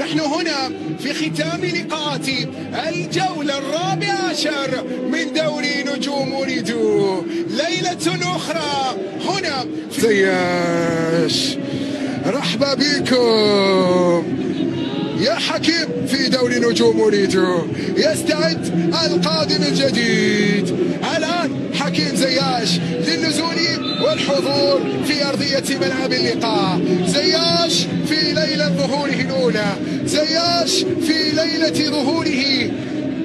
ونحن هنا في ختام لقاءات الجولة 14 من دوري نجوم أوريدو. ليلة أخرى هنا في زياش. رحبا بكم يا حكيم في دوري نجوم أوريدو. يستعد القادم الجديد الآن حكيم زياش للنزول والحضور في أرضية ملعب اللقاء. زياش في ليلة ظهوره الأولى، زياش في ليلة ظهوره.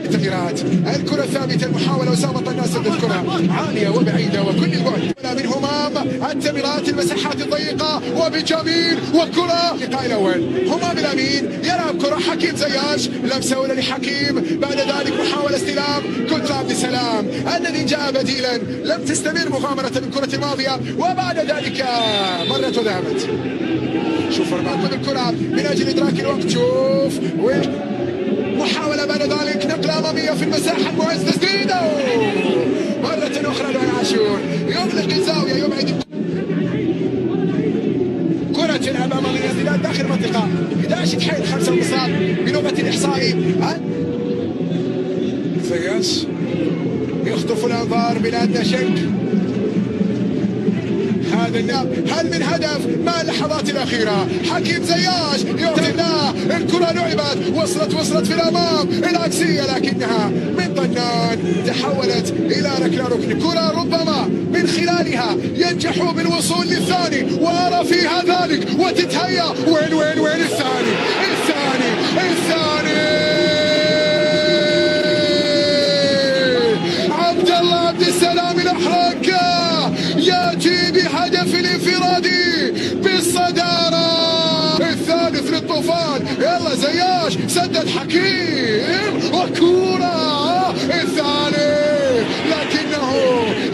التغييرات، الكرة الثابتة، المحاولة، أسامة طناس الكرة عالية وبعيدة وكل البعد من همام، التمريرات، المساحات الضيقة وبجميل والكرة. اللقاء الأول همام الأمين يلعب كرة حكيم زياش، لمسة أولى لحكيم، بعد ذلك محاولة استلام كنت عبد السلام الذي جاء بديلا. لم تستمر مغامرة الكرة الماضية وبعد ذلك مرت وذهبت. شوف رباط الكرة من أجل إدراك الوقت. شوف محاولة بعد ذلك، نقلة أمامية في المساحة، المعز تسديده مرة أخرى لوائل عاشور يغلق الزاوية، يبعد كرة تلعب أمامية زيدان داخل المنطقة. 11 تحيل 5 مصاب بلغة الإحصائي. زياش يخطف الأنظار بلا أدنى شك. هذا الناب هل من هدف مع اللحظات الأخيرة؟ حكيم زياش يعطي له الكرة، لعبت وصلت في الأمام العكسية، لكنها من طنان تحولت إلى ركلة ركن. كرة ربما من خلالها ينجحوا بالوصول للثاني، وأرى فيها ذلك وتتهيأ. وين الثاني عبد السلام الأحرق يأتي بهدف الانفرادي بالصدارة، الثالث للطوفان. يلا زياش سدد حكيم وكورة الثاني، لكنه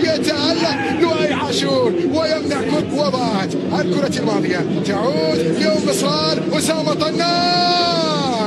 يتألق لؤي عاشور ويمنع وضعت الكرة الماضية. تعود يوم إصرار أسامة طناس.